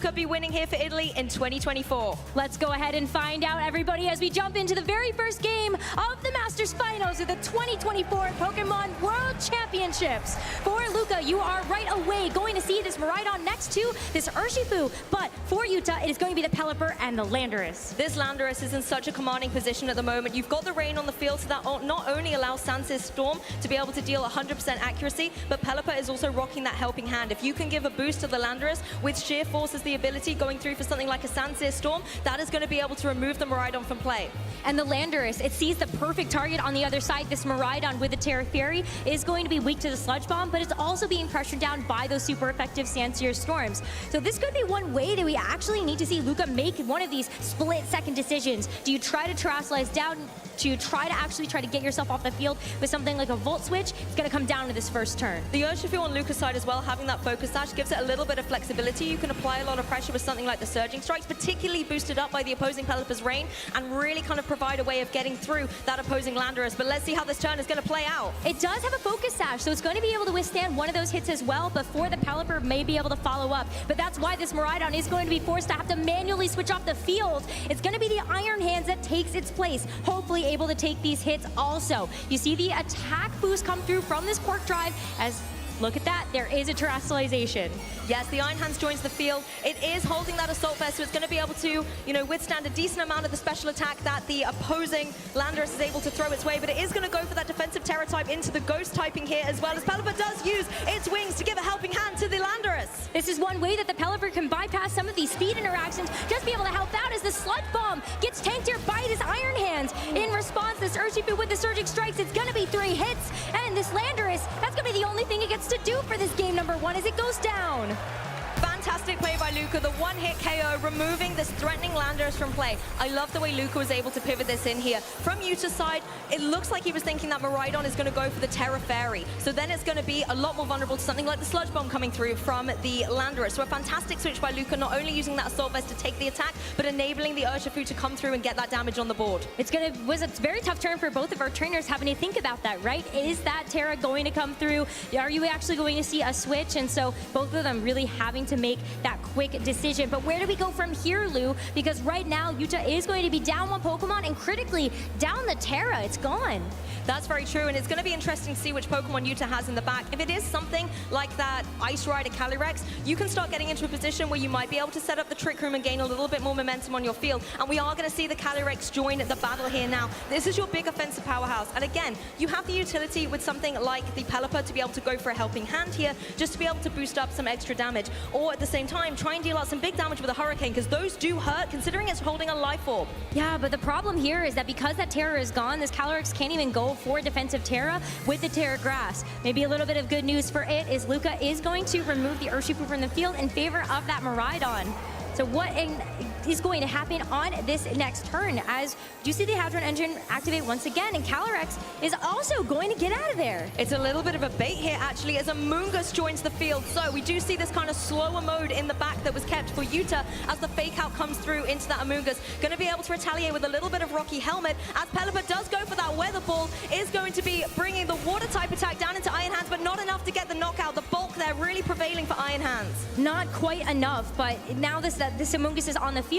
Luca be winning here for Italy in 2024? Let's go ahead and find out, everybody, as we jump into the very first game of the Masters Finals of the 2024 Pokemon World Championships. For Luca, you are right away going to see this Miraidon next to this Urshifu, but for Yuta, it is going to be the Pelipper and the Landorus. This Landorus is in such a commanding position at the moment. You've got the rain on the field, so that not only allows Sansa's Storm to be able to deal 100% accuracy, but Pelipper is also rocking that helping hand. If you can give a boost to the Landorus with sheer force as the ability going through for something like a Sansa Storm, that is going to be able to remove the Miraidon from play. And the Landorus, it sees the perfect target on the other side. This Miraidon with the Terra Fury is going to be weak to the Sludge Bomb, but it's also being pressured down by those super effective Sandsear Storms. So this could be one way that we actually need to see Luca make one of these split-second decisions. Do you try to Terrasilize down? Do you try to get yourself off the field with something like a Volt Switch? It's going to come down to this first turn. The Urshifu on Luca's side as well, having that Focus Sash gives it a little bit of flexibility. You can apply a lot of pressure with something like the Surging Strikes, particularly boosted up by the opposing Pelipper's Rain, and really kind of provide a way of getting through that opposing Landorus. But let's see how this turn is going to play out. It does have a Focus Sash, so it's going to be able to withstand one of those hits as well before the Pelipper may be able to follow up. But that's why this Miraidon is going to be forced to have to manually switch off the field. It's going to be the Iron Hands that takes its place, hopefully able to take these hits also. You see the attack boost come through from this Quark Drive as, look at that, there is a Terrasalization. Yes, the Iron Hands joins the field. It is holding that Assault Vest, so it's going to be able to, withstand a decent amount of the special attack that the opposing Landorus is able to throw its way, but it is going to go for that defensive Terra type into the Ghost typing here, as well as Pelipper does use its wings to give a helping hand to the Landorus. This is one way that the Pelipper can bypass some of these speed interactions, just be able to help out as the Sludge Bomb gets tanked here by this Iron Hands. In response, this Urshifu with the Surging Strikes, it's going to be 3 hits, and this Landorus, that's going to be the only thing it gets to do for this game number 1 as it goes down. Fantastic play by Luca, the one-hit KO, removing this threatening Landorus from play. I love the way Luca was able to pivot this in here. From Yuta's side, it looks like he was thinking that Miraidon is going to go for the Terra Fairy. So then it's going to be a lot more vulnerable to something like the Sludge Bomb coming through from the Landorus. So a fantastic switch by Luca, not only using that Assault Vest to take the attack, but enabling the Urshifu to come through and get that damage on the board. It's a very tough turn for both of our trainers having to think about that, right? Is that Terra going to come through? Are you actually going to see a switch? And so both of them really having to make that quick decision. But where do we go from here, Lou? Because right now, Yuta is going to be down 1 Pokemon and critically down the Terra. It's gone. That's very true, and it's going to be interesting to see which Pokemon Yuta has in the back. If it is something like that Ice Rider Calyrex, you can start getting into a position where you might be able to set up the Trick Room and gain a little bit more momentum on your field. And we are going to see the Calyrex join the battle here now. This is your big offensive powerhouse. And again, you have the utility with something like the Pelipper to be able to go for a helping hand here, just to be able to boost up some extra damage. Or at the same time, try and deal out some big damage with a Hurricane, because those do hurt, considering it's holding a Life Orb. Yeah, but the problem here is that because that Terra is gone, this Calyrex can't even go for defensive Terra with the Terra Grass. Maybe a little bit of good news for it is Luca is going to remove the Urshifu from the field in favor of that Miraidon. So what is going to happen on this next turn as you see the Hadron Engine activate once again, and Calyrex is also going to get out of there. It's a little bit of a bait here, actually, as Amoonguss joins the field. So we do see this kind of slower mode in the back that was kept for Yuta as the Fake Out comes through into that Amoonguss. Going to be able to retaliate with a little bit of Rocky Helmet, as Pelipper does go for that Weather Ball, is going to be bringing the Water type attack down into Iron Hands, but not enough to get the knockout. The bulk there really prevailing for Iron Hands. Not quite enough, but now this Amoonguss is on the field.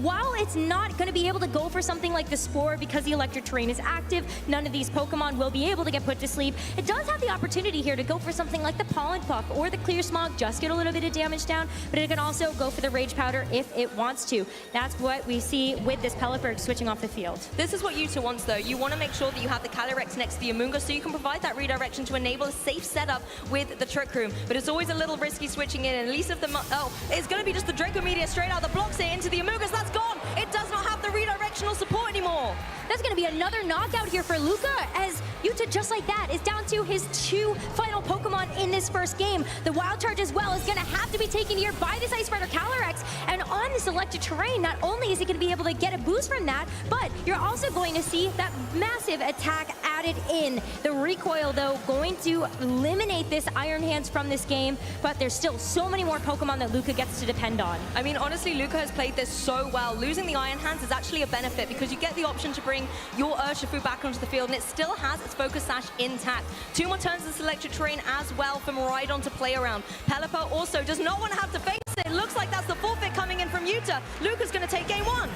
While it's not going to be able to go for something like the Spore because the electric terrain is active, none of these Pokemon will be able to get put to sleep. It does have the opportunity here to go for something like the Pollen Puff or the Clear Smog, just get a little bit of damage down, but it can also go for the Rage Powder if it wants to. That's what we see with this Pelipper switching off the field. This is what Yuta wants, though. You want to make sure that you have the Calyrex next to the Amoonguss so you can provide that redirection to enable a safe setup with the Trick Room. But it's always a little risky switching in, and at least if the... Oh, it's going to be just the Draco Meteor straight out the blocks here into the Amoonguss. That's gone. It does not have the redirectional support anymore. That's going to be another knockout here for Luca, as Yuta, just like that, is down to his 2 final Pokemon in this first game. The Wild Charge as well is going to have to be taken here by this Ice Rider Calyrex, and on this electric terrain, not only is he going to be able to get a boost from that, but you're also going to see that massive attack added in. The recoil, though, going to eliminate this Iron Hands from this game, but there's still so many more Pokemon that Luca gets to depend on. I mean, honestly, Luca has played this so well. Losing the Iron Hands is actually a benefit because you get the option to bring your Urshifu back onto the field, and it still has its Focus Sash intact. 2 more turns of this electric terrain as well for Miraidon to play around. Pelipper also does not want to have to face it. It looks like that's the full Yuta. Luca's gonna take game 1.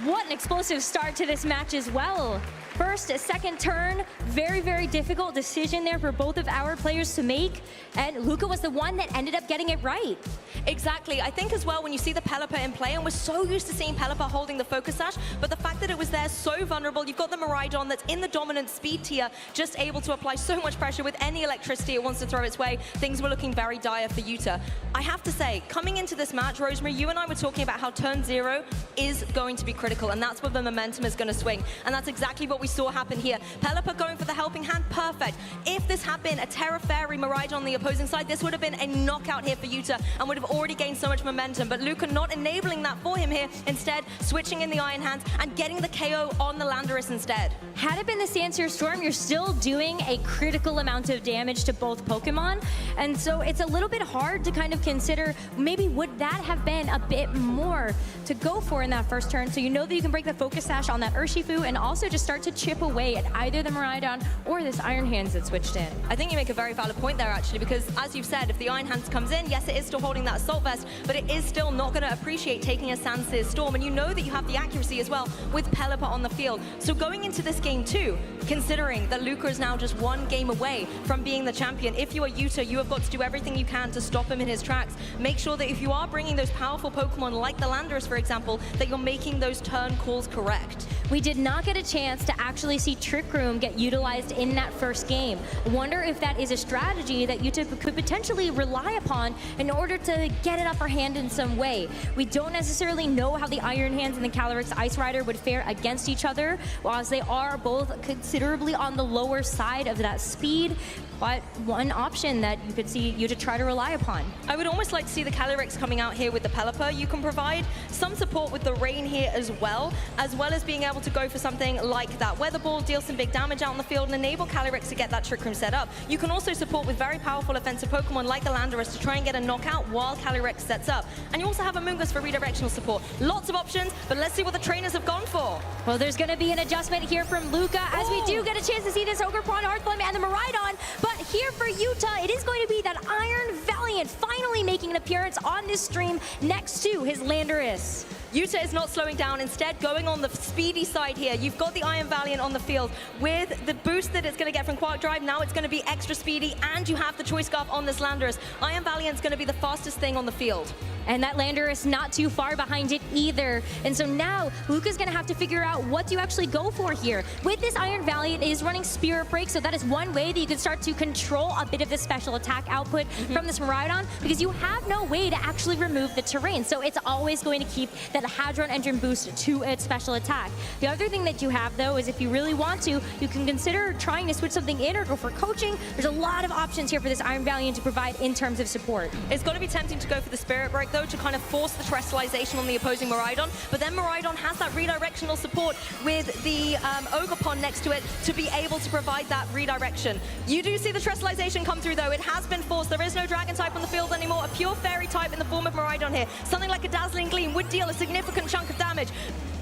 What an explosive start to this match as well. First, second turn, very, very difficult decision there for both of our players to make. And Luca was the one that ended up getting it right. Exactly. I think as well, when you see the Pelipper in play, and we're so used to seeing Pelipper holding the focus sash, but the fact that it was there so vulnerable, you've got the Miraidon that's in the dominant speed tier, just able to apply so much pressure with any electricity it wants to throw its way. Things were looking very dire for Yuta. I have to say, coming into this match, Rosemary, you and I were talking about how turn 0 is going to be critical, and that's where the momentum is going to swing. And that's exactly what we saw happen here. Pelipper going for the helping hand, perfect. If this had been a Terra Fairy Miraidon on the opposing side, this would have been a knockout here for Yuta and would have already gained so much momentum. But Luca not enabling that for him here, instead switching in the Iron Hands and getting the KO on the Landorus instead. Had it been the Sandseer Storm, you're still doing a critical amount of damage to both Pokemon. And so it's a little bit hard to kind of consider, maybe would that have been a bit more to go for in that first turn? So you know that you can break the Focus Sash on that Urshifu and also just start to chip away at either the Miraidon or this Iron Hands that switched in. I think you make a very valid point there, actually, because as you've said, if the Iron Hands comes in, yes, it is still holding that Assault Vest, but it is still not going to appreciate taking a Sandseer Storm, and you know that you have the accuracy as well with Pelipper on the field. So going into this game too, considering that Luca is now just one game away from being the champion, if you are Yuta, you have got to do everything you can to stop him in his tracks. Make sure that if you are bringing those powerful Pokemon like the Landorus, for example, that you're making those turn calls correct. We did not get a chance to actually see Trick Room get utilized in that first game. I wonder if that is a strategy that Yuta could potentially rely upon in order to get an upper hand in some way. We don't necessarily know how the Iron Hands and the Calyrex Ice Rider would fare against each other, whilst they are both considerably on the lower side of that speed. But one option that you could see Yuta try to rely upon. I would almost like to see the Calyrex coming out here with the Pelipper. You can provide some support with the Rain here as well as being able to go for something like that Weather Ball, deal some big damage out on the field, and enable Calyrex to get that Trick Room set up. You can also support with very powerful offensive Pokemon like the Landorus to try and get a knockout while Calyrex sets up. And you also have Amoonguss for redirectional support. Lots of options, but let's see what the trainers have gone for. Well, there's going to be an adjustment here from Luca as we do get a chance to see this Ogerpon, Hearthflame, and the Miraidon. But here for Yuta, it is going to be that Iron Valiant finally making an appearance on this stream next to his Landorus. Yuta is not slowing down, instead going on the speedy side here. You've got the Iron Valiant on the field. With the boost that it's going to get from Quark Drive, now it's going to be extra speedy, and you have the Choice Scarf on this Landorus. Iron Valiant's going to be the fastest thing on the field. And that Landorus not too far behind it either. And so now Luca's going to have to figure out what to actually go for here. With this Iron Valiant, it is running Spirit Break, so that is one way that you can start to control a bit of the special attack output from this Miraidon, because you have no way to actually remove the terrain. So it's always going to keep that Hadron Engine boost to its special attack. The other thing that you have, though, is if you really want to, you can consider trying to switch something in or go for coaching. There's a lot of options here for this Iron Valiant to provide in terms of support. It's going to be tempting to go for the Spirit Break, though, to kind of force the Terrestrialization on the opposing Miraidon, but then Miraidon has that redirectional support with the Ogerpon next to it to be able to provide that redirection. You do see the Terrestrialization come through, though. It has been forced. There is no Dragon type on the field anymore. A pure Fairy type in the form of Miraidon here. Something like a Dazzling Gleam would deal a significant chunk of damage.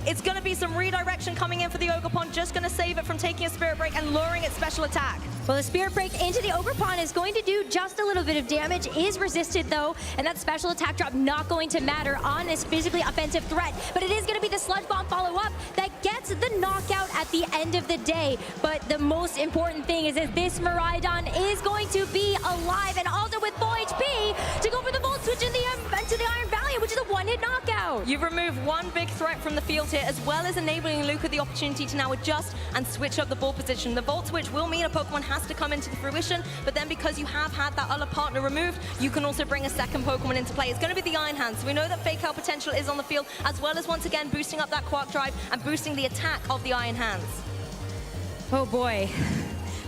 It's going to be some redirection coming in for the Ogerpon, just going to save it from taking a Spirit Break and luring its special attack. Well, the Spirit Break into the Ogerpon is going to do just a little bit of damage, is resisted though, and that special attack drop not going to matter on this physically offensive threat, but it is going to be the Sludge Bomb follow-up that gets the knockout at the end of the day. But the most important thing is that this Miraidon is going to be alive, and also with full HP to go for the Volt Switch into the Iron Valiant, which is a one-hit knockout. You've removed one big threat from the field here, as well as enabling Luca the opportunity to now adjust and switch up the ball position. The Volt Switch will mean a Pokemon has to come into the fruition, but then because you have had that other partner removed, you can also bring a second Pokemon into play. It's going to be the Iron Hands. We know that Fake Out potential is on the field, as well as once again boosting up that Quark Drive and boosting the attack of the Iron Hands. Oh boy.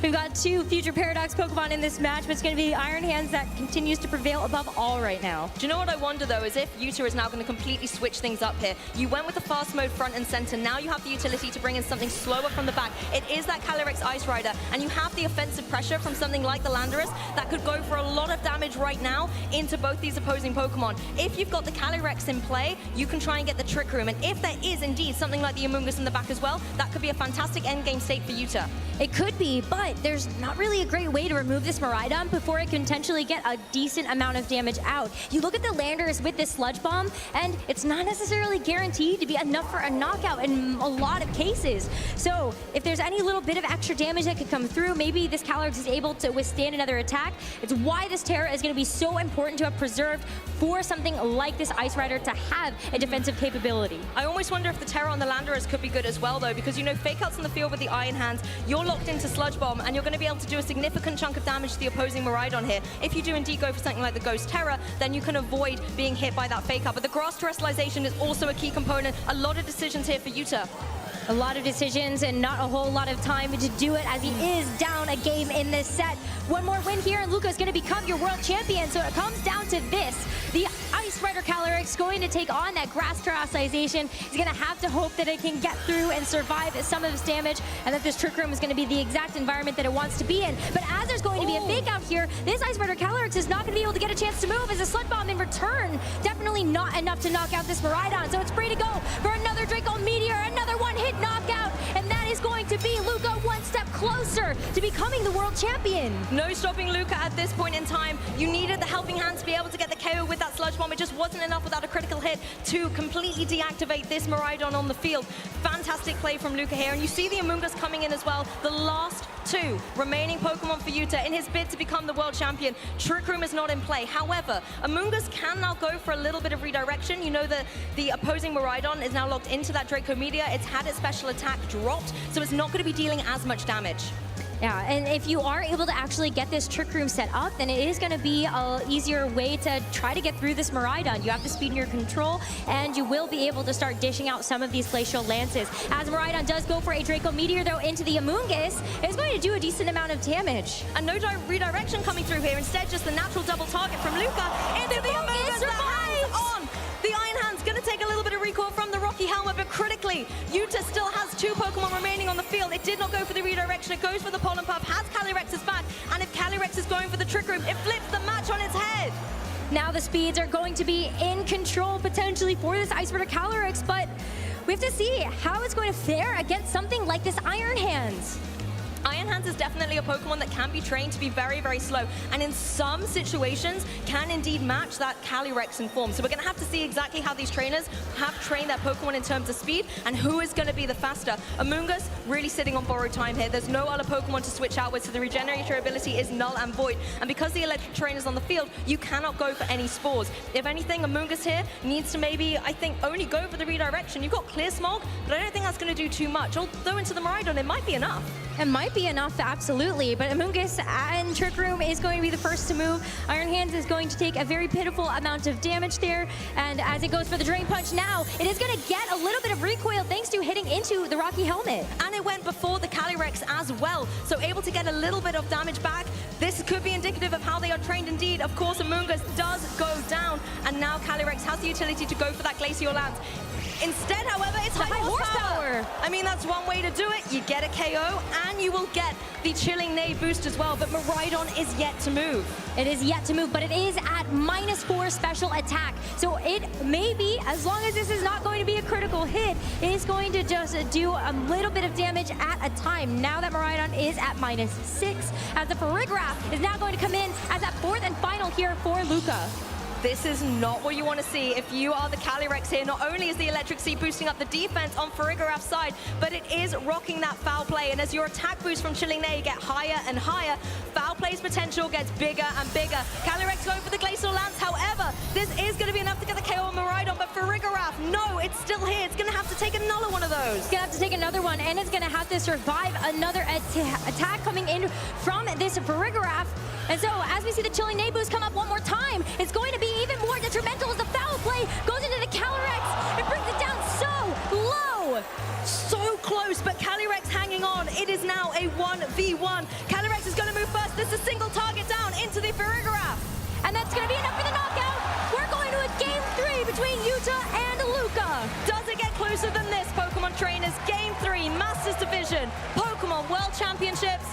We've got two Future Paradox Pokemon in this match, but it's going to be Iron Hands that continues to prevail above all right now. Do you know what I wonder, though, is if Yuta is now going to completely switch things up here. You went with the fast mode front and center. Now you have the utility to bring in something slower from the back. It is that Calyrex Ice Rider, and you have the offensive pressure from something like the Landorus that could go for a lot of damage right now into both these opposing Pokemon. If you've got the Calyrex in play, you can try and get the Trick Room, and if there is indeed something like the Amoonguss in the back as well, that could be a fantastic endgame state for Yuta. It could be, but but there's not really a great way to remove this Miraidon before it can potentially get a decent amount of damage out. You look at the landers with this Sludge Bomb, and it's not necessarily guaranteed to be enough for a knockout in a lot of cases. So if there's any little bit of extra damage that could come through, maybe this Calyrex is able to withstand another attack. It's why this Terra is going to be so important to have preserved for something like this Ice Rider to have a defensive capability. I almost wonder if the Terra on the Landerers could be good as well, though, because, you know, fake outs in the field with the Iron Hands, you're locked into Sludge Bomb, and you're going to be able to do a significant chunk of damage to the opposing Miraidon here. If you do indeed go for something like the Ghost Terra, then you can avoid being hit by that fake out. But the Grass Terrestrialization is also a key component. A lot of decisions here for Yuta. A lot of decisions and not a whole lot of time to do it, as he is down a game in this set. One more win here and Luca's going to become your world champion. So it comes down to this. The Ice Rider Calyrex going to take on that Grass Terrestrialization. He's going to have to hope that it can get through and survive some of this damage, and that this Trick Room is going to be the exact environment that it wants to be in. But as there's going to be a fake out here, this Ice Rider Calyrex is not going to be able to get a chance to move, as a Sludge Bomb in return definitely not enough to knock out this Miraidon. So it's free to go for another Draco Meteor, another one-hit knockout, and that is going to be Luca one step closer to becoming the world champion. No stopping Luca at this point in time. You needed the helping hand to be able to get the KO with that Sludge Bomb. It just wasn't enough without a critical hit to completely deactivate this Miraidon on the field. Fantastic play from Luca here, and you see the Amoonguss coming in as well. The last two remaining Pokemon for Yuta in his bid to become the world champion. Trick Room is not in play. However, Amoonguss can now go for a little bit of redirection. You know that the opposing Miraidon is now locked into that Draco Meteor. It's had its special attack dropped, so it's not going to be dealing as much damage. Yeah, and if you are able to actually get this Trick Room set up, then it is going to be an easier way to try to get through this Miraidon. You have the speed in your control, and you will be able to start dishing out some of these Glacial Lances. As Miraidon does go for a Draco Meteor, though, into the Amoonguss, it's going to do a decent amount of damage. And no redirection coming through here. Instead, just the natural double target from Luca into the Amoonguss. On. The Iron Hand's going to take a little bit of recoil from the Rocky Helmet, but critically, Yuta still has two Pokemon remaining on the field. It did not go for the redirection. It goes for the Pollen Puff, has Calyrex's back, and if Calyrex is going for the Trick Room, it flips the match on its head. Now the speeds are going to be in control potentially for this Ice Rider Calyrex, but we have to see how it's going to fare against something like this Iron Hands. Iron Hands is definitely a Pokemon that can be trained to be very, very slow, and in some situations can indeed match that Calyrex in form. So we're going to have to see exactly how these trainers have trained their Pokemon in terms of speed and who is going to be the faster. Amoonguss really sitting on borrowed time here. There's no other Pokemon to switch out with, so the regenerator ability is null and void. And because the electric trainer's on the field, you cannot go for any spores. If anything, Amoonguss here needs to maybe, I think, only go for the redirection. You've got Clear Smog, but I don't think that's going to do too much. Although into the Miraidon, it might be enough. It might be enough, absolutely, but Amoonguss and Trick Room is going to be the first to move. Iron Hands is going to take a very pitiful amount of damage there, and as it goes for the Drain Punch now, it is going to get a little bit of recoil thanks to hitting into the Rocky Helmet. And it went before the Calyrex as well, so able to get a little bit of damage back. This could be indicative of how they are trained indeed. Of course, Amoonguss does go down, and now Calyrex has the utility to go for that Glacial Lance. Instead, however, it's high horsepower. I mean, that's one way to do it. You get a KO, and you will get the Chilling Neigh boost as well, but Miraidon is yet to move. It is yet to move, but it is at -4 special attack. So it may be, as long as this is not going to be a critical hit, it is going to just do a little bit of damage at a time. Now that Miraidon is at -6, as the Farigiraf is now going to come in as that fourth and final here for Luca. This is not what you want to see if you are the Calyrex here. Not only is the Electric Sea boosting up the defense on Farigiraf's side, but it is rocking that foul play. And as your attack boost from Chilling Neigh get higher and higher, foul play's potential gets bigger and bigger. Calyrex going for the Glacial Lance. However, this is going to be enough to get the KO on Miraidon, but Farigiraf, no, it's still here. It's going to have to take another one of those. It's going to have to take another one, and it's going to have to survive another attack coming in from this Farigiraf. And so, as we see the Chilling Neigh boost come up one more time, it's going to be even more detrimental as the foul play goes into the Calyrex and brings it down so low. So close, but Calyrex hanging on. It is now a 1v1. Calyrex is going to move first. This is a single target down into the Farigiraf. And that's going to be enough for the knockout. We're going to a Game 3 between Yuta and Luca. Does it get closer than this, Pokemon trainers? Game 3, Masters Division, Pokemon World Championships.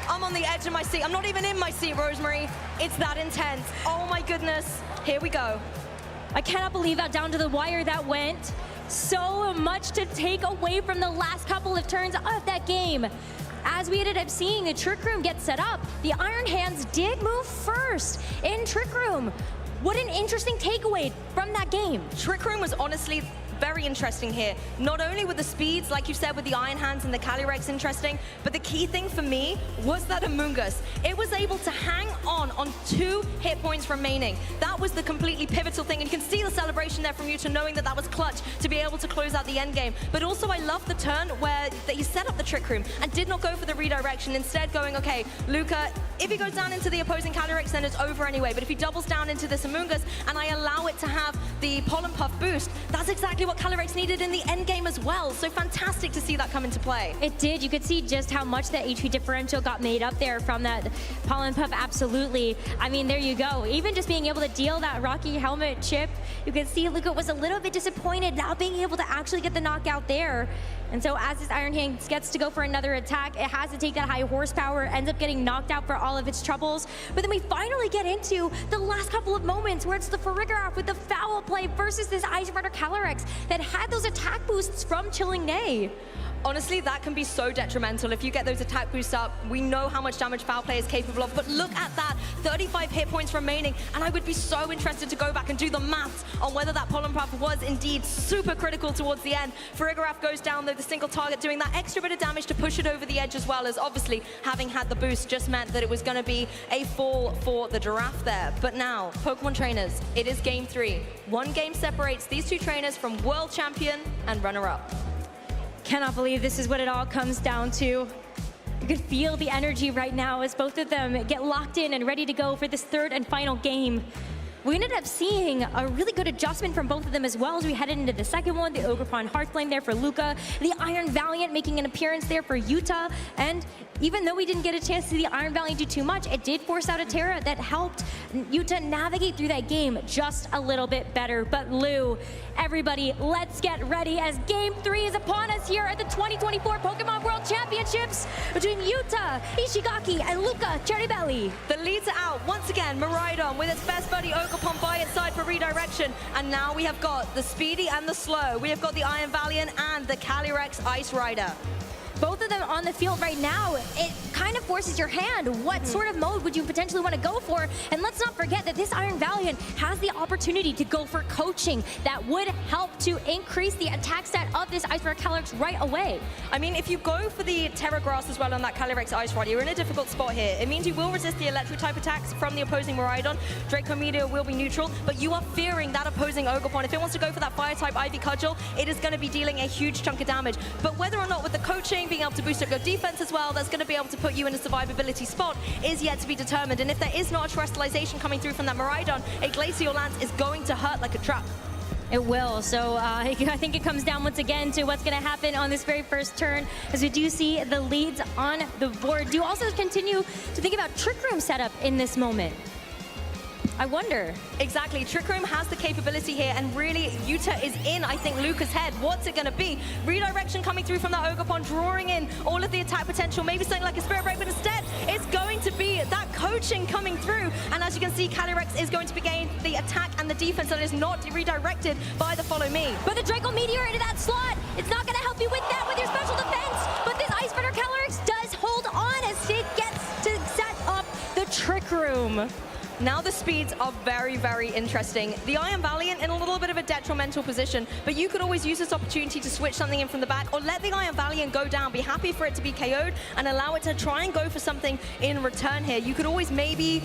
I'm on the edge of my seat. I'm not even in my seat, Rosemary. It's that intense. Oh my goodness. Here we go. I cannot believe how down to the wire that went. So much to take away from the last couple of turns of that game. as we ended up seeing the Trick Room get set up, the Iron Hands did move first in Trick Room. What an interesting takeaway from that game. Trick Room was honestly very interesting here. Not only were the speeds, like you said, with the Iron Hands and the Calyrex interesting, but the key thing for me was that Amoonguss. It was able to hang on 2 hit points remaining. That was the completely pivotal thing, and you can see the celebration there from Yuta, knowing that that was clutch to be able to close out the end game. But also I love the turn where he set up the Trick Room and did not go for the redirection, instead going, okay, Luca, if he goes down into the opposing Calyrex, then it's over anyway. But if he doubles down into this Amoonguss and I allow it to have the Pollen Puff boost, that's exactly what Calyrex needed in the end game as well. So fantastic to see that come into play. It did. You could see just how much the HP differential got made up there from that Pollen Puff. Absolutely. I mean, there you go. Even just being able to deal that Rocky Helmet chip, you can see Luca was a little bit disappointed not being able to actually get the knockout there. And so as this Iron Hands gets to go for another attack, it has to take that high horsepower, ends up getting knocked out for all of its troubles. But then we finally get into the last couple of moments where it's the Farigiraf with the foul play versus this Ice Rider Calyrex that had those attack boosts from Chilling Neigh. Honestly, that can be so detrimental. If you get those attack boosts up, we know how much damage Foul Play is capable of, but look at that, 35 hit points remaining, and I would be so interested to go back and do the maths on whether that Pollen Puff was indeed super critical towards the end. Farigiraf goes down though, the single target, doing that extra bit of damage to push it over the edge, as well as obviously having had the boost just meant that it was going to be a fall for the Giraffe there. But now, Pokemon trainers, it is game 3. 1 game separates these 2 trainers from world champion and runner-up. Cannot believe this is what it all comes down to. You could feel the energy right now as both of them get locked in and ready to go for this 3rd and final game. We ended up seeing a really good adjustment from both of them as well as we headed into the second one. The Ogerpon Heartflame there for Luca, the Iron Valiant making an appearance there for Yuta, and even though we didn't get a chance to see the Iron Valiant do too much, it did force out a Terra that helped Yuta navigate through that game just a little bit better. But Lou, everybody, let's get ready as Game 3 is upon us here at the 2024 Pokemon World Championships between Yuta, Ishigaki, and Luca Ceribelli. The leads are out once again, Miraidon with its best buddy Ogerpon by its side for redirection, and now we have got the Speedy and the Slow. We have got the Iron Valiant and the Calyrex Ice Rider. Both of them on the field right now, it kind of forces your hand. What sort of mode would you potentially want to go for? And let's not forget that this Iron Valiant has the opportunity to go for coaching that would help to increase the attack stat of this Ice Rider Calyrex right away. I mean, if you go for the Terra Grass as well on that Calyrex Ice Rider, you're in a difficult spot here. It means you will resist the electric type attacks from the opposing Miraidon. Draco Meteor will be neutral, but you are fearing that opposing Ogerpon. If it wants to go for that fire type Ivy Cudgel, it is going to be dealing a huge chunk of damage. But whether or not with the coaching, being able to boost up your defense as well, that's going to be able to put you in a survivability spot, is yet to be determined. And if there is not a terrestrialization coming through from that Miraidon, a Glacial Lance is going to hurt like a truck. It will. So I think it comes down once again to what's going to happen on this very first turn, as we do see the leads on the board. Do also continue to think about Trick Room setup in this moment. I wonder. Exactly. Trick Room has the capability here, and really, Yuta is in, I think, Luca's head. What's it going to be? Redirection coming through from that Ogerpon, drawing in all of the attack potential, maybe something like a Spirit Break, but instead, it's going to be that coaching coming through. And as you can see, Calyrex is going to be gaining the attack and the defense that is not redirected by the Follow Me. But the Draco Meteor into that slot, it's not going to help you with that with your special defense, but this Ice Rider Calyrex does hold on as it gets to set up the Trick Room. Now the speeds are very, very interesting. The Iron Valiant in a little bit of a detrimental position, but you could always use this opportunity to switch something in from the back, or let the Iron Valiant go down, be happy for it to be KO'd, and allow it to try and go for something in return here. You could always maybe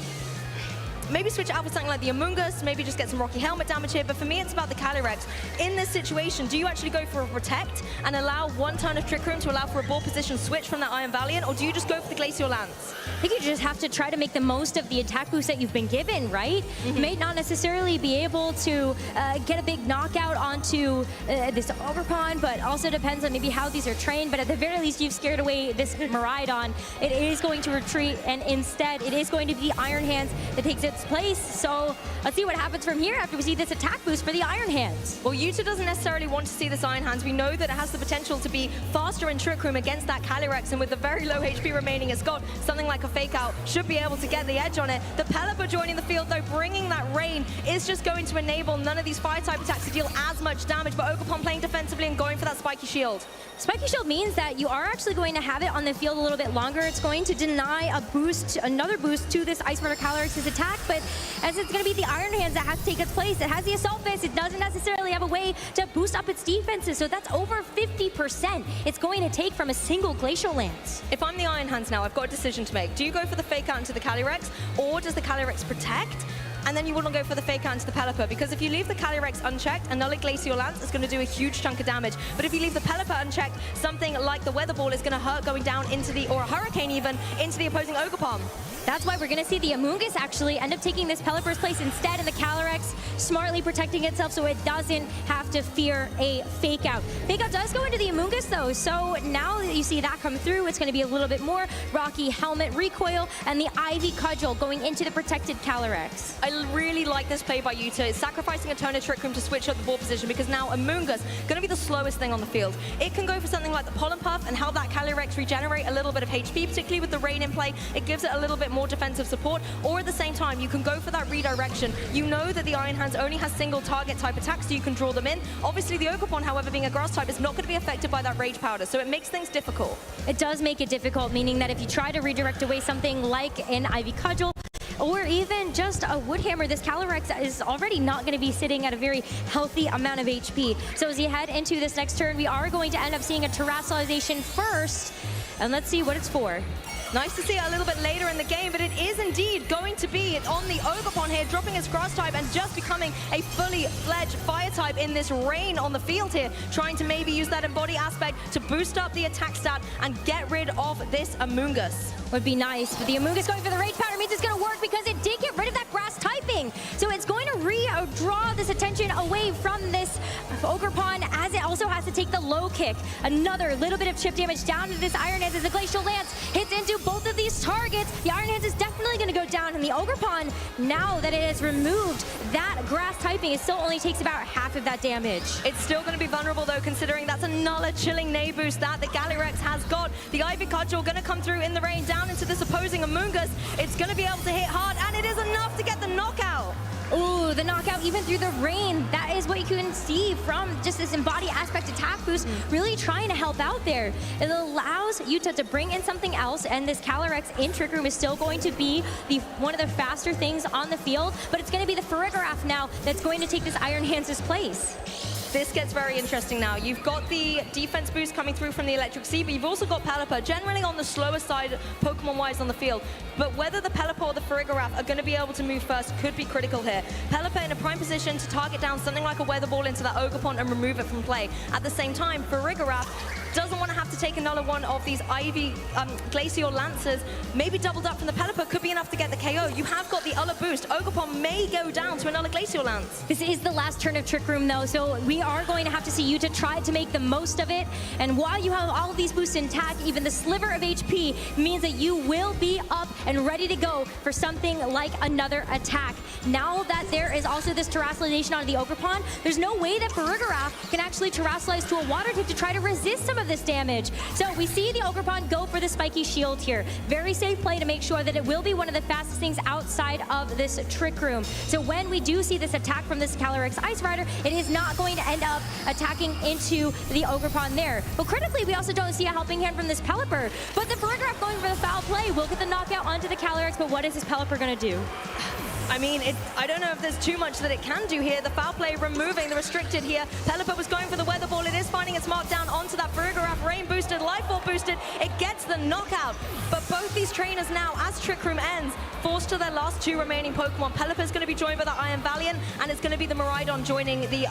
switch it out for something like the Amoonguss, maybe just get some Rocky Helmet damage here, but for me it's about the Calyrex. In this situation, do you actually go for a Protect and allow 1 turn of Trick Room to allow for a ball position switch from that Iron Valiant, or do you just go for the Glacial Lance? I think you just have to try to make the most of the attack boost that you've been given, right? You may not necessarily be able to get a big knockout onto this Ogerpon, but also depends on maybe how these are trained, but at the very least you've scared away this Miraidon. It is going to retreat, and instead it is going to be Iron Hands that takes its first place. So let's see what happens from here after we see this attack boost for the Iron Hands. Well, Yuta doesn't necessarily want to see this Iron Hands. We know that it has the potential to be faster in Trick Room against that Calyrex, and with the very low HP remaining, it's got something like a Fake Out, should be able to get the edge on it. The Pelipper joining the field, though, bringing that rain is just going to enable none of these Fire-type attacks to deal as much damage, but Ogerpon playing defensively and going for that Spiky Shield. Spiky Shield means that you are actually going to have it on the field a little bit longer. It's going to deny a boost, another boost to this Ice Murder Calyrex's attack, but as it's going to be the Iron Hands that has to take its place, it has the Assault Fist. It doesn't necessarily have a way to boost up its defenses, so that's over 50% it's going to take from a single Glacial Lance. If I'm the Iron Hands now, I've got a decision to make. Do you go for the Fake Out into the Calyrex, or does the Calyrex protect? And then you wouldn't go for the Fake Out into the Pelipper, because if you leave the Calyrex unchecked, another Glacial Lance is going to do a huge chunk of damage. But if you leave the Pelipper unchecked, something like the Weather Ball is going to hurt going down into the, or a Hurricane even, into the opposing Ogerpon. That's why we're going to see the Amoonguss actually end up taking this Pelipper's place instead, and the Calyrex smartly protecting itself so it doesn't have to fear a Fake Out. Fake Out does go into the Amoonguss though, so now that you see that come through, it's going to be a little bit more Rocky Helmet recoil and the Ivy Cudgel going into the protected Calyrex. I really like this play by Yuta. It's sacrificing a ton of Trick Room to switch up the ball position, because now Amoonguss going to be the slowest thing on the field. It can go for something like the Pollen Puff and help that Calyrex regenerate a little bit of HP, particularly with the rain in play. It gives it a little bit more defensive support, or at the same time you can go for that redirection. You know that the Iron Hands only has single target type attacks, so you can draw them in. Obviously the Ogerpon, however, being a grass type, is not going to be affected by that Rage Powder, so it makes things difficult. It does make it difficult, meaning that if you try to redirect away something like an Ivy Cudgel, or even just a Wood Hammer, this Calyrex is already not going to be sitting at a very healthy amount of HP. So as you head into this next turn, we are going to end up seeing a Terrassalization first, and let's see what it's for. Nice to see it a little bit later in the game, but it is indeed going to be on the Ogerpon here, dropping its grass type and just becoming a fully fledged fire type in this rain on the field here, trying to maybe use that embody aspect to boost up the attack stat and get rid of this Amoonguss. Would be nice, but the Amoonguss going for the Rage Powder means it's going to work because it did get rid of that grass typing. So it's going to draw this attention away from this Ogerpon, as it also has to take the low kick. Another little bit of chip damage down to this Iron Hands as the Glacial Lance hits into both of these targets. The Iron Hands is definitely going to go down, and the Ogerpon, now that it has removed that grass typing, it still only takes about half of that damage. It's still going to be vulnerable though, considering that's another chilling Nay boost that the Calyrex has got. The Ivy Cudgel going to come through in the rain down into this opposing Amoonguss. It's going to be able to hit hard, and it is enough to get the knockout. Ooh, the knockout even through the rain. That is what you can see from just this embody aspect attack boost, really trying to help out there. It allows Yuta to bring in something else, and this Calyrex in Trick Room is still going to be one of the faster things on the field, but it's going to be the Farigiraf now that's going to take this Iron Hands' place. This gets very interesting now. You've got the defense boost coming through from the Electric Sea, but you've also got Pelipper, generally on the slower side Pokemon-wise on the field. But whether the Pelipper or the Farigiraf are going to be able to move first could be critical here. Pelipper in a prime position to target down something like a Weather Ball into that Ogerpon and remove it from play. At the same time, Farigiraf doesn't want to have to take another one of these Ivy Glacial Lancers, maybe doubled up from the Pelipper, could be enough to get the KO. You have got the other boost. Ogerpon may go down to another Glacial Lance. This is the last turn of Trick Room though, so we are going to have to see Yuta try to make the most of it. And while you have all of these boosts intact, even the sliver of HP means that you will be up and ready to go for something like another attack. Now that there is also this Terrassalization on the Ogerpon, there's no way that Farigiraf can actually Terrassalize to a water type to try to resist some of this damage. So we see the Ogerpon go for the Spiky Shield here. Very safe play to make sure that it will be one of the fastest things outside of this Trick Room. So when we do see this attack from this Calyrex Ice Rider, it is not going to end up attacking into the Ogerpon there. But critically, we also don't see a helping hand from this Pelipper. But the Farigiraf going for the foul play will get the knockout onto the Calyrex, but what is this Pelipper going to do? I mean, I don't know if there's too much that it can do here. The foul play removing the restricted here. Pelipper was going for the Weather Ball. It is finding its mark down onto that Farigiraf. Rain boosted, Life Ball boosted. It gets the knockout. But both these trainers now, as Trick Room ends, forced to their last two remaining Pokemon. Pelipper's going to be joined by the Iron Valiant, and it's going to be the Miraidon joining the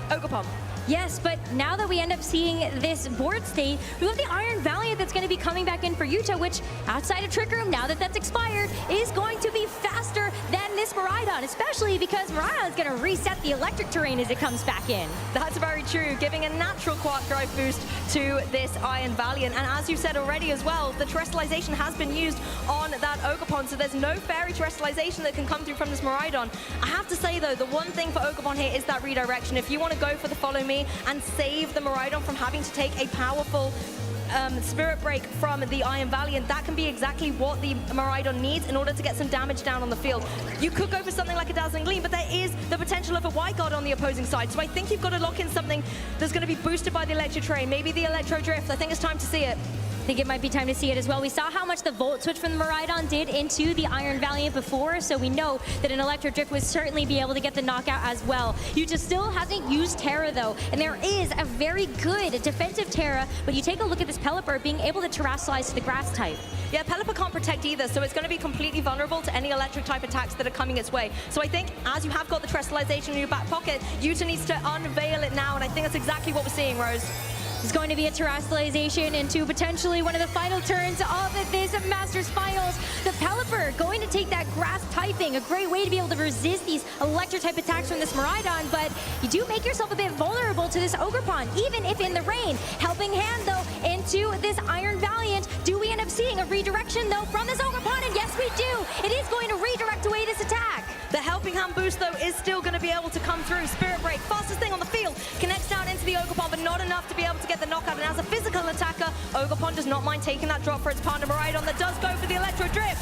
Ogerpon. Yes, but now that we end up seeing this board state, we have the Iron Valiant that's going to be coming back in for Yuta, which outside of Trick Room, now that that's expired, is going to be faster than this Miraidon, especially because Miraidon is going to reset the electric terrain as it comes back in. That's very true, giving a natural Quark Drive boost to this Iron Valiant. And as you said already as well, the terrestrialization has been used on that Ogerpon, so there's no fairy terrestrialization that can come through from this Miraidon. I have to say though, the one thing for Ogerpon here is that redirection. If you want to go for the follow me and save the Miraidon from having to take a powerful Spirit Break from the Iron Valiant, that can be exactly what the Miraidon needs in order to get some damage down on the field. You could go for something like a Dazzling Gleam, but there is the potential of a White Guard on the opposing side, so I think you've got to lock in something that's going to be boosted by the Electro Train, maybe the Electro Drift. I think it's time to see it. I think it might be time to see it as well. We saw how much the Volt Switch from the Miraidon did into the Iron Valiant before, so we know that an Electro Drift would certainly be able to get the knockout as well. Yuta still hasn't used Terra though, and there is a very good defensive Terra, but you take a look at this Pelipper being able to terrestrialize to the grass type. Yeah, Pelipper can't protect either, so it's going to be completely vulnerable to any electric type attacks that are coming its way. So I think as you have got the terrestrialization in your back pocket, Yuta needs to unveil it now, and I think that's exactly what we're seeing, Rose. It's going to be a terrestrialization into potentially one of the final turns of this Masters Finals. The Pelipper going to take that grass typing, a great way to be able to resist these electric type attacks from this Miraidon, but you do make yourself a bit vulnerable to this Ogerpon, even if in the rain. Helping hand though into this Iron Valiant. Do we end up seeing a redirection though from this Ogerpon? And yes we do! It is going to redirect away this attack. The Helping Hand boost though is still going to be able to come through. Spirit Break, fastest thing on the field, connects down into the Ogerpon, but not enough to be able to get the knockout. And as a physical attacker, Ogerpon does not mind taking that drop for its partner Miraidon that does go for the Electro Drift.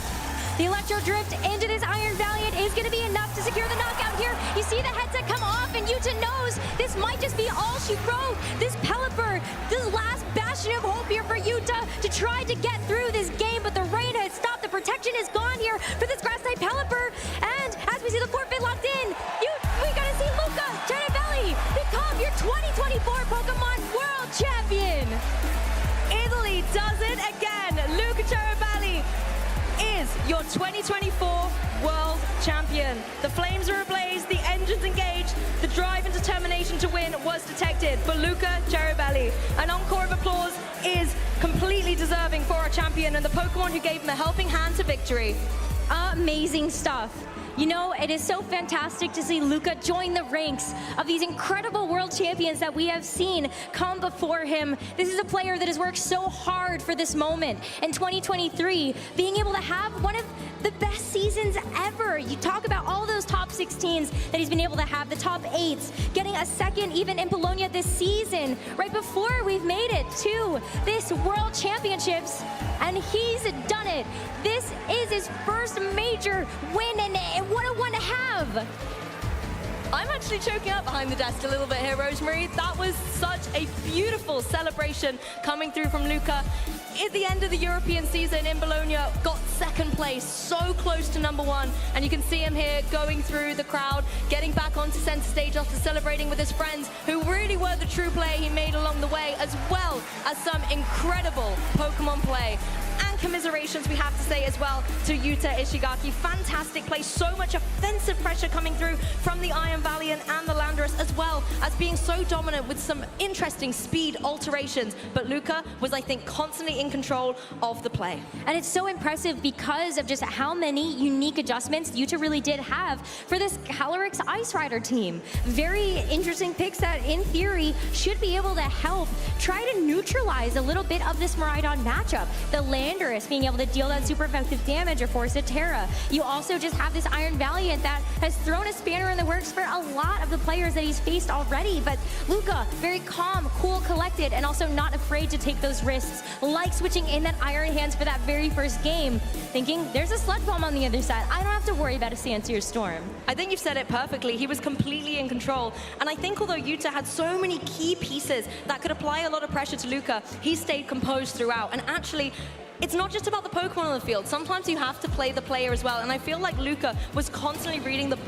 The Electro Drift into this Iron Valiant is going to be enough to secure the knockout here. You see the headset come off, and Yuta knows this might just be all she wrote. This Pelipper, this last bastion of hope here for Yuta to try to get through this game, but the rain has stopped. The protection is gone here for this grass-type Pelipper. And as we see the forfeit locked in, we got to see Luca Ceribelli become your 2024 Pokemon World Champion. Italy does it again. Luca Ceribelli is your 2024 World Champion. The flames are ablaze, the engines engaged, the drive and determination to win was detected. But Luca Ceribelli, an encore of applause is completely deserving for our champion and the Pokemon who gave him a helping hand to victory. Amazing stuff. You know, it is so fantastic to see Luca join the ranks of these incredible world champions that we have seen come before him. This is a player that has worked so hard for this moment. In 2023, being able to have one of the best seasons ever. You talk about all those top 16s that he's been able to have, the top 8s, getting a second even in Bologna this season, right before we've made it to this World Championships, and he's done it. This is his first major win, and what a one to have. I'm actually choking up behind the desk a little bit here, Rosemary. That was such a beautiful celebration coming through from Luca. At the end of the European season in Bologna, got second place, so close to #1. And you can see him here going through the crowd, getting back onto center stage after celebrating with his friends, who really were the true play he made along the way, as well as some incredible Pokemon play. And commiserations, we have to say as well, to Yuta Ishigaki. Fantastic play, so much offensive pressure coming through from the Iron Valiant and the Landorus, as well as being so dominant with some interesting speed alterations. But Luca was, I think, constantly in control of the play. And it's so impressive because of just how many unique adjustments Yuta really did have for this Calyrex Ice Rider team. Very interesting picks that, in theory, should be able to help try to neutralize a little bit of this Miraidon matchup. The Landorus being able to deal that super effective damage or force a Terra. You also just have this Iron Valiant that has thrown a spanner in the works for a lot of the players that he's faced already. But Luca, very calm, cool, collected, and also not afraid to take those risks, like switching in that Iron Hands for that very first game, thinking there's a Sludge Bomb on the other side. I don't have to worry about a Sandsear Storm. I think you've said it perfectly. He was completely in control. And I think although Yuta had so many key pieces that could apply a lot of pressure to Luca, he stayed composed throughout. And actually, it's not just about the Pokemon on the field. Sometimes you have to play the player as well. And I feel like Luca was constantly reading the